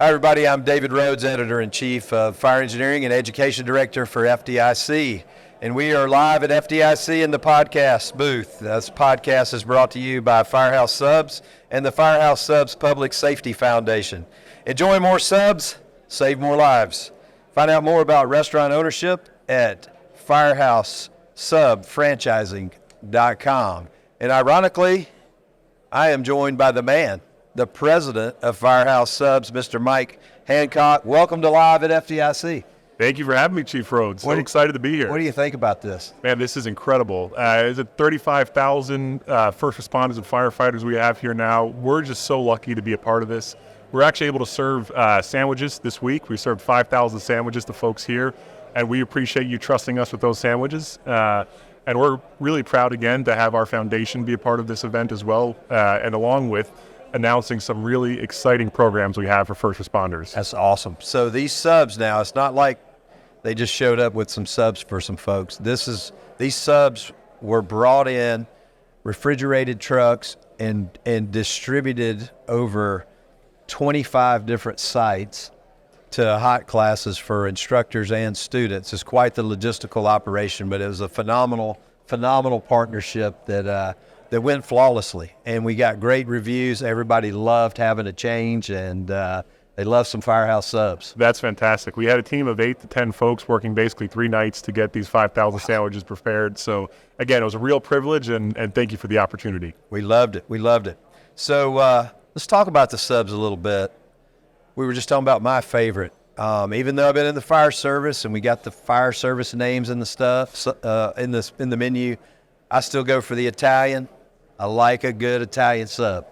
Hi, everybody. I'm David Rhodes, Editor-in-Chief of Fire Engineering and Education Director for FDIC. And we are live at FDIC in the podcast booth. This podcast is brought to you by FireHouse Subs and the FireHouse Subs Public Safety Foundation. Enjoy more subs, save more lives. Find out more about restaurant ownership at firehousesubfranchising.com. And ironically, I am joined by the man, the president of FireHouse Subs, Mr. Mike Hancock. Welcome to Live at FDIC. Thank you for having me, Chief Rhodes. So excited to be here. What do you think about this? Man, this is incredible. Is it 35,000 first responders and firefighters we have here now? We're just so lucky to be a part of this. We're actually able to serve sandwiches this week. We served 5,000 sandwiches to folks here, and we appreciate you trusting us with those sandwiches. And we're really proud, again, to have our foundation be a part of this event as well, and along with announcing some really exciting programs we have for first responders. That's awesome. So these subs now, it's not like they just showed up with some subs for some folks. These subs were brought in, refrigerated trucks, and distributed over 25 different sites to hot classes for instructors and students. It's quite the logistical operation, but it was a phenomenal partnership that went flawlessly, and we got great reviews. Everybody loved having a change, and they love some FireHouse Subs. That's fantastic. We had a team of 8 to 10 folks working basically 3 nights to get these 5,000 sandwiches prepared. So again, it was a real privilege, and thank you for the opportunity. We loved it. So let's talk about the subs a little bit. We were just talking about my favorite. Even though I've been in the fire service and we got the fire service names and the stuff in the menu, I still go for the Italian. I like a good Italian sub.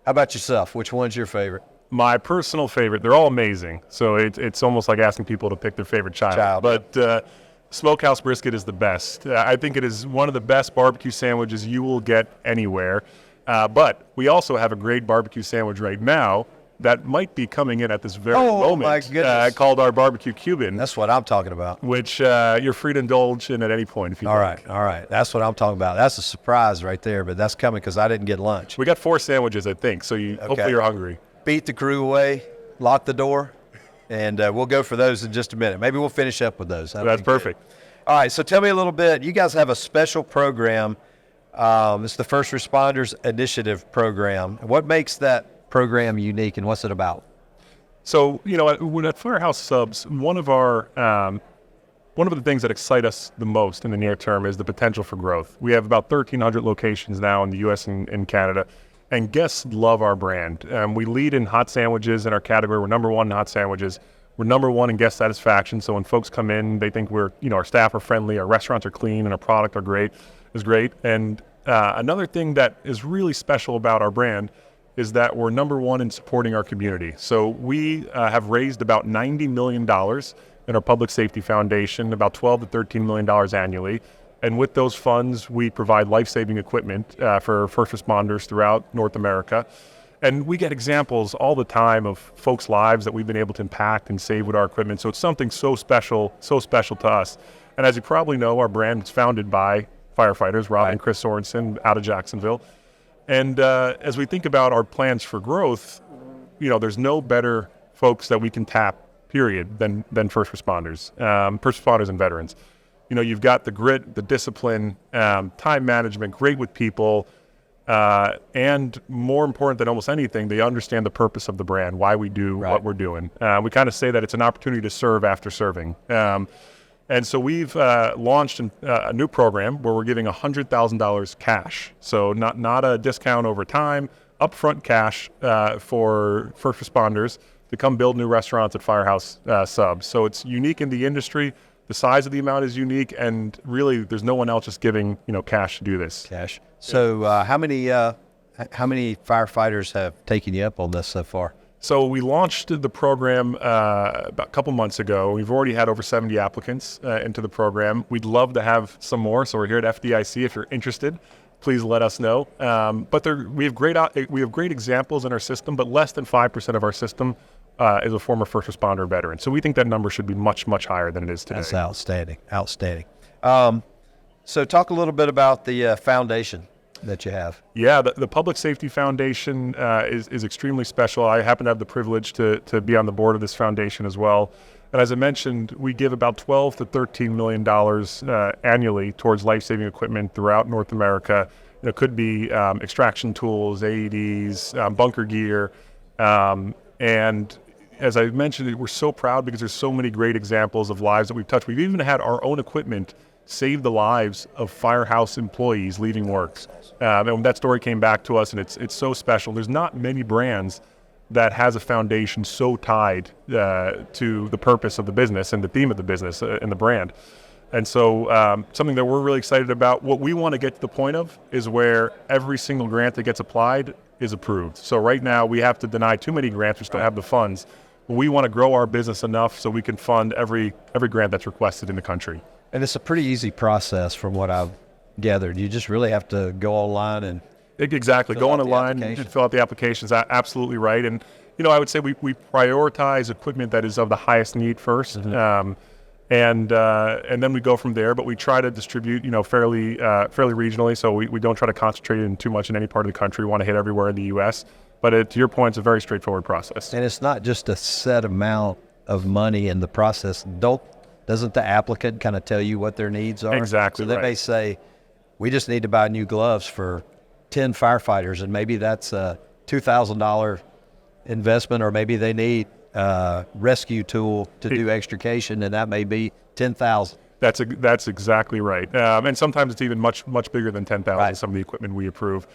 How about yourself? Which one's your favorite? My personal favorite, they're all amazing. So it's almost like asking people to pick their favorite child. But Smokehouse Brisket is the best. I think it is one of the best barbecue sandwiches you will get anywhere. But we also have a great barbecue sandwich right now that might be coming in at this very moment. My goodness. Called our barbecue Cuban. That's what I'm talking about. Which you're free to indulge in at any point if you like. All right. That's what I'm talking about. That's a surprise right there, but that's coming because I didn't get lunch. We got 4 sandwiches, I think, so hopefully you're hungry. Beat the crew away, lock the door, and we'll go for those in just a minute. Maybe we'll finish up with those. That's perfect. All right, so tell me a little bit. You guys have a special program. It's the First Responders Initiative program. What makes that program unique, and what's it about? So, at FireHouse Subs, one of the things that excite us the most in the near term is the potential for growth. We have about 1,300 locations now in the U.S. and Canada, and guests love our brand. We lead in hot sandwiches in our category. We're number 1 in hot sandwiches. We're number 1 in guest satisfaction. So when folks come in, they think our staff are friendly, our restaurants are clean, and our product is great. And another thing that is really special about our brand is that we're number 1 in supporting our community. So we have raised about $90 million in our Public Safety Foundation, about $12 to $13 million annually. And with those funds, we provide life-saving equipment for first responders throughout North America. And we get examples all the time of folks' lives that we've been able to impact and save with our equipment. So it's something so special to us. And as you probably know, our brand is founded by firefighters, Rob and Chris Sorensen out of Jacksonville. And as we think about our plans for growth, there's no better folks that we can tap, period, than first responders and veterans. You've got the grit, the discipline, time management, great with people, and more important than almost anything, they understand the purpose of the brand, why we do what we're doing. We kind of say that it's an opportunity to serve after serving. And so we've launched a new program where we're giving $100,000 cash. So not a discount over time, upfront cash for first responders to come build new restaurants at FireHouse Subs. So it's unique in the industry. The size of the amount is unique, and really there's no one else just giving cash to do this. Cash. So how many firefighters have taken you up on this so far? So we launched the program about a couple months ago. We've already had over 70 applicants into the program. We'd love to have some more, so we're here at FDIC. If you're interested, please let us know. But we have great examples in our system, but less than 5% of our system is a former first responder veteran. So we think that number should be much, much higher than it is today. That's outstanding. So talk a little bit about the foundation. that you have. Yeah, the Public Safety Foundation is extremely special. I happen to have the privilege to be on the board of this foundation as well. And as I mentioned, we give about $12 to $13 million annually towards life-saving equipment throughout North America. It could be extraction tools, AEDs, bunker gear. And as I mentioned, we're so proud because there's so many great examples of lives that we've touched. We've even had our own equipment save the lives of FireHouse employees leaving work. And when that story came back to us, and it's so special. There's not many brands that has a foundation so tied to the purpose of the business and the theme of the business and the brand. And so something that we're really excited about, what we want to get to the point of is where every single grant that gets applied is approved. So right now we have to deny too many grants, we still have the funds. But we want to grow our business enough so we can fund every grant that's requested in the country. And it's a pretty easy process from what I've gathered. You just really have to go online and exactly go online and fill out the applications. Absolutely right. And I would say we prioritize equipment that is of the highest need first, and then we go from there. But we try to distribute fairly regionally, so we don't try to concentrate in too much in any part of the country. We want to hit everywhere in the U.S. But to your point, it's a very straightforward process. And it's not just a set amount of money in the process. Doesn't the applicant kind of tell you what their needs are? Exactly. So they may say, we just need to buy new gloves for 10 firefighters, and maybe that's a $2,000 investment, or maybe they need a rescue tool to do extrication, and that may be $10,000. That's exactly right. And sometimes it's even much bigger than $10,000. Right. Some of the equipment we approve.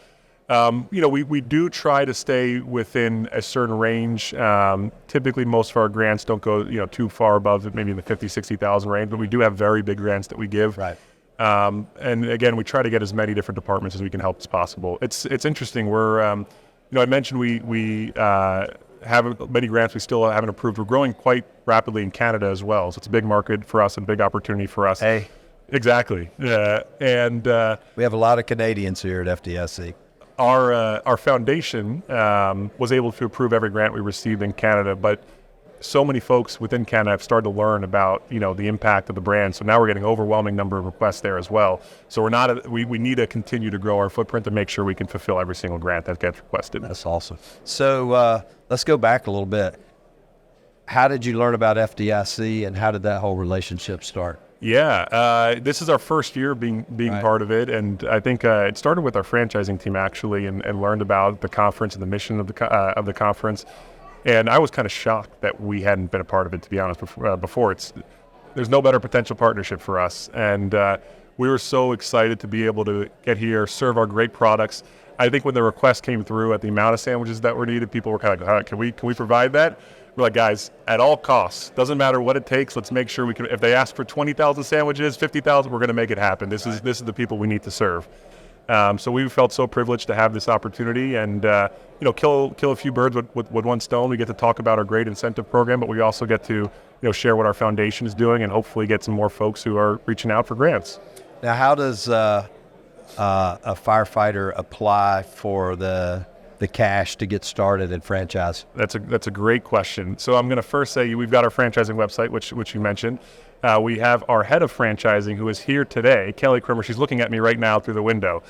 We do try to stay within a certain range. Typically, most of our grants don't go too far above maybe in the 50, 60,000 range, but we do have very big grants that we give. Right. And again, we try to get as many different departments as we can help as possible. It's interesting. We're I mentioned we have many grants we still haven't approved. We're growing quite rapidly in Canada as well, so it's a big market for us and big opportunity for us. Hey. Exactly. And we have a lot of Canadians here at FDIC. Our foundation was able to approve every grant we received in Canada, but so many folks within Canada have started to learn about the impact of the brand. So now we're getting an overwhelming number of requests there as well. So we need to continue to grow our footprint to make sure we can fulfill every single grant that gets requested. That's awesome. So let's go back a little bit. How did you learn about FDIC, and how did that whole relationship start? Yeah, this is our first year being right. Part of it, and I think it started with our franchising team actually, and learned about the conference and the mission of the conference. And I was kind of shocked that we hadn't been a part of it, to be honest. Before there's no better potential partnership for us, and we were so excited to be able to get here, serve our great products. I think when the request came through at the amount of sandwiches that were needed, people were kind of like, can we provide that? We're like, guys, at all costs, doesn't matter what it takes. Let's make sure we can. If they ask for 20,000 sandwiches, 50,000, we're going to make it happen. This is the people we need to serve. So we felt so privileged to have this opportunity, and kill a few birds with one stone. We get to talk about our great incentive program, but we also get to share what our foundation is doing, and hopefully get some more folks who are reaching out for grants. Now, how does a firefighter apply for the cash to get started and franchise? That's a great question. So I'm going to first say we've got our franchising website, which you mentioned. We have our head of franchising who is here today, Kelly Krimmer. She's looking at me right now through the window.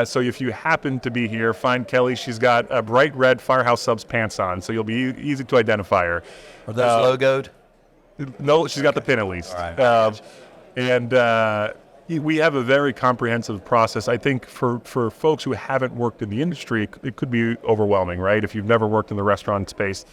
So if you happen to be here, find Kelly. She's got a bright red FireHouse Subs pants on, so you'll be easy to identify her. Are those logoed? No, she's got the pin at least. All right. We have a very comprehensive process. I think for folks who haven't worked in the industry, it could be overwhelming, right? If you've never worked in the restaurant space,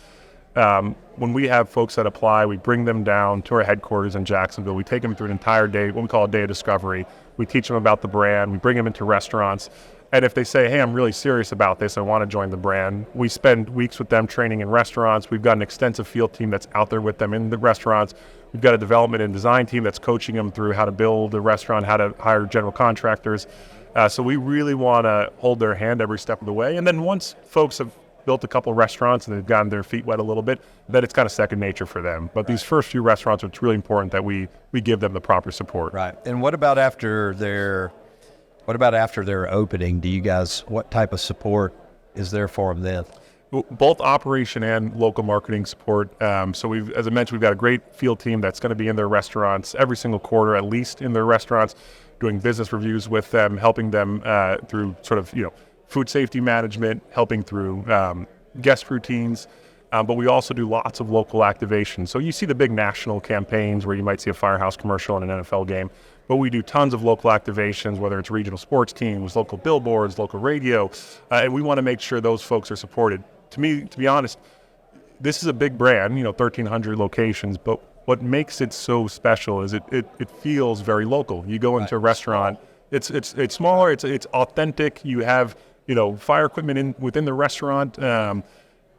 when we have folks that apply, we bring them down to our headquarters in Jacksonville. We take them through an entire day, what we call a day of discovery. We teach them about the brand. We bring them into restaurants. And if they say, hey, I'm really serious about this, I want to join the brand, we spend weeks with them training in restaurants. We've got an extensive field team that's out there with them in the restaurants. We've got a development and design team that's coaching them through how to build a restaurant, how to hire general contractors. So we really want to hold their hand every step of the way. And then once folks have built a couple of restaurants and they've gotten their feet wet a little bit, then it's kind of second nature for them. But these first few restaurants, it's really important that we give them the proper support. Right. And what about after their opening? Do you guys, what type of support is there for them then? Both operation and local marketing support. So as I mentioned, we've got a great field team that's going to be in their restaurants every single quarter, at least in their restaurants. doing business reviews with them, helping them through sort of, food safety management, helping through guest routines. But we also do lots of local activations. So you see the big national campaigns where you might see a FireHouse commercial in an NFL game, but we do tons of local activations, whether it's regional sports teams, local billboards, local radio, and we want to make sure those folks are supported. To me, to be honest, this is a big brand, 1,300 locations, but what makes it so special is it feels very local. You go into a restaurant, it's smaller, it's authentic. You have fire equipment within the restaurant.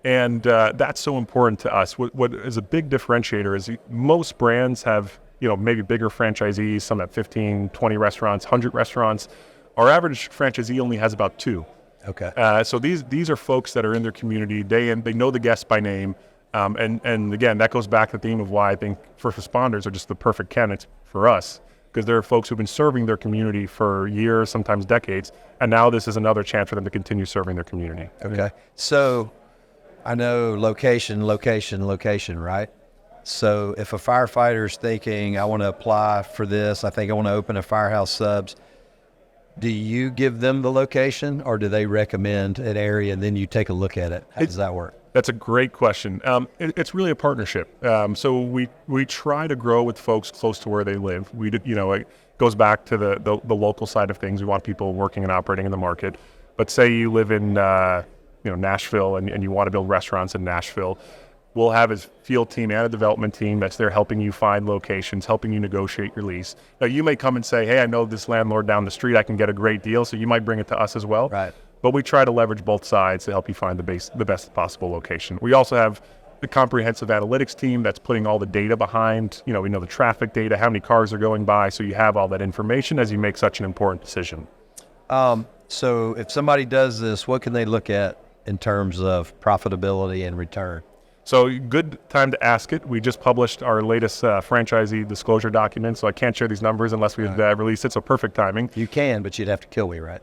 And that's so important to us. What is a big differentiator is most brands have, maybe bigger franchisees, some have 15, 20 restaurants, 100 restaurants. Our average franchisee only has about 2. Okay. So these are folks that are in their community. They know the guests by name. And again, that goes back to the theme of why I think first responders are just the perfect candidates for us, because there are folks who've been serving their community for years, sometimes decades. And now this is another chance for them to continue serving their community. Okay. So I know location, right? So if a firefighter is thinking, I want to apply for this, I think I want to open a FireHouse Subs, do you give them the location or do they recommend an area and then you take a look at it? How does that work? That's a great question. It's really a partnership. So we try to grow with folks close to where they live. It goes back to the local side of things. We want people working and operating in the market. But say you live in Nashville and you want to build restaurants in Nashville, we'll have a field team and a development team that's there helping you find locations, helping you negotiate your lease. Now you may come and say, hey, I know this landlord down the street, I can get a great deal, so you might bring it to us as well. Right. But we try to leverage both sides to help you find the best possible location. We also have the comprehensive analytics team that's putting all the data behind, we know the traffic data, how many cars are going by, so you have all that information as you make such an important decision. So if somebody does this, what can they look at in terms of profitability and return? So good time to ask it. We just published our latest franchisee disclosure document, so I can't share these numbers unless we've released it, so perfect timing. You can, but you'd have to kill me, right?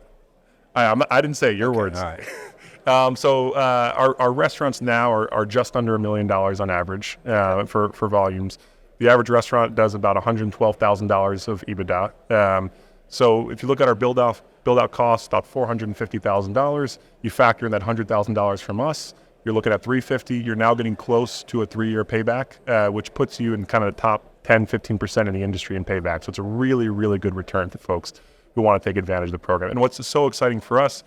I didn't say your words. All right. So our restaurants now are just under $1 million on average for volumes. The average restaurant does about $112,000 of EBITDA. So if you look at our build out costs, about $450,000. You factor in that $100,000 from us, you're looking at $350,000. You're now getting close to a 3-year payback, which puts you in kind of the top 10, 15% in the industry in payback. So it's a really, really good return for folks who want to take advantage of the program. And what's so exciting for us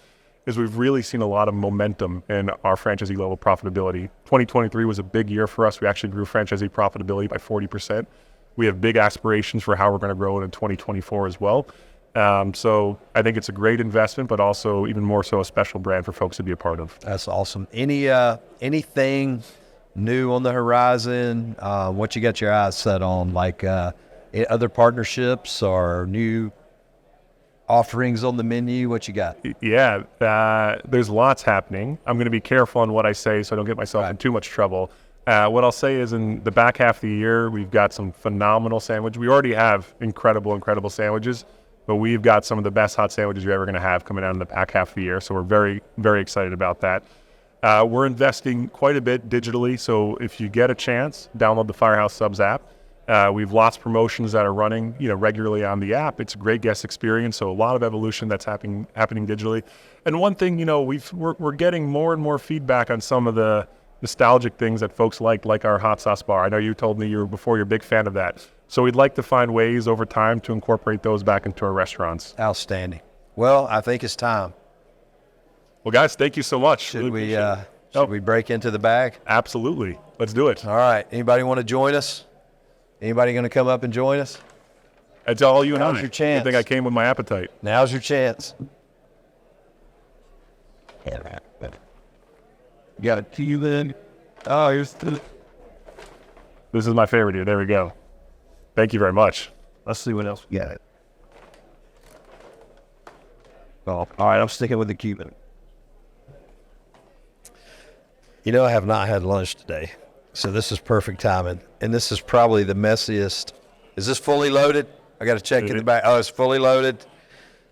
is we've really seen a lot of momentum in our franchisee level profitability. 2023 was a big year for us. We actually grew franchisee profitability by 40%. We have big aspirations for how we're going to grow it in 2024 as well. So I think it's a great investment, but also even more so a special brand for folks to be a part of. That's awesome. Anything new on the horizon? What you got your eyes set on, like other partnerships or new offerings on the menu? What you got? Yeah, there's lots happening. I'm going to be careful on what I say so I don't get myself in too much trouble. What I'll say is in the back half of the year, we've got some phenomenal sandwiches. We already have incredible sandwiches, but we've got some of the best hot sandwiches you're ever going to have coming out in the back half of the year. So we're very, very excited about that. We're investing quite a bit digitally. So if you get a chance, download the FireHouse Subs app. We've lots of promotions that are running, regularly on the app. It's a great guest experience. So a lot of evolution that's happening digitally. And one thing, we're getting more and more feedback on some of the nostalgic things that folks like our hot sauce bar. I know you told me you're a big fan of that. So we'd like to find ways over time to incorporate those back into our restaurants. Outstanding. Well, I think it's time. Well, guys, thank you so much. Should we break into the bag? Absolutely. Let's do it. All right. Anybody want to join us? Anybody going to come up and join us? It's all you and I. Now's your chance. I think I came with my appetite. Now's your chance. You got a tea then? Oh, here's the... This is my favorite here. There we go. Thank you very much. Let's see what else we got. Oh, all right, I'm sticking with the Cuban. I have not had lunch today, so this is perfect timing. And this is probably the messiest. Is this fully loaded? I got to check in the back. Oh, it's fully loaded.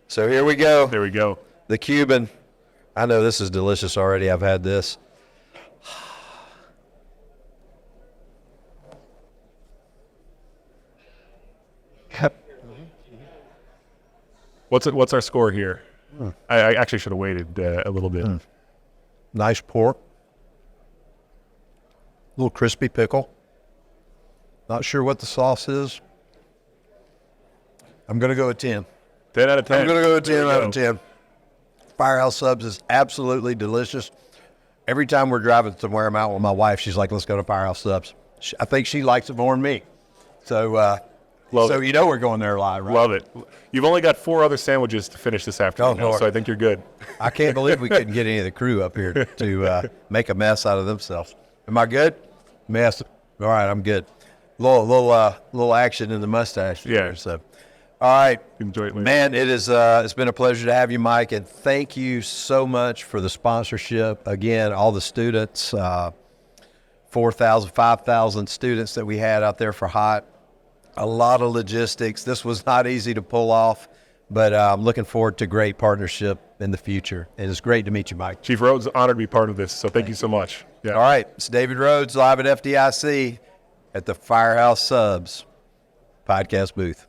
So here we go. There we go. The Cuban. I know this is delicious already. I've had this. What's our score here? I actually should have waited a little bit. Nice pork. Little crispy pickle. Not sure what the sauce is. I'm going to go with 10. 10 out of 10. I'm going to go with 10 There we out go. of 10. FireHouse subs is absolutely delicious. Every time we're driving somewhere, I'm out with my wife. She's like, let's go to FireHouse subs. I think she likes it more than me. So, Love it. you know we're going there live, right? Love it. You've only got 4 other sandwiches to finish this afternoon, Lord. so I think you're good. I can't believe we couldn't get any of the crew up here to make a mess out of themselves. Am I good? Mess. All right, I'm good. Little action in the mustache. Yeah. There, so, all right, Enjoy it later. man. It's been a pleasure to have you, Mike, and thank you so much for the sponsorship. Again, all the students, 4,000, 5,000 students that we had out there for HOT. A lot of logistics. This was not easy to pull off, but I'm looking forward to great partnership in the future. And it's great to meet you, Mike. Chief Rhodes, honored to be part of this, so thank you so much. Yeah. All right, it's David Rhodes live at FDIC at the FireHouse Subs podcast booth.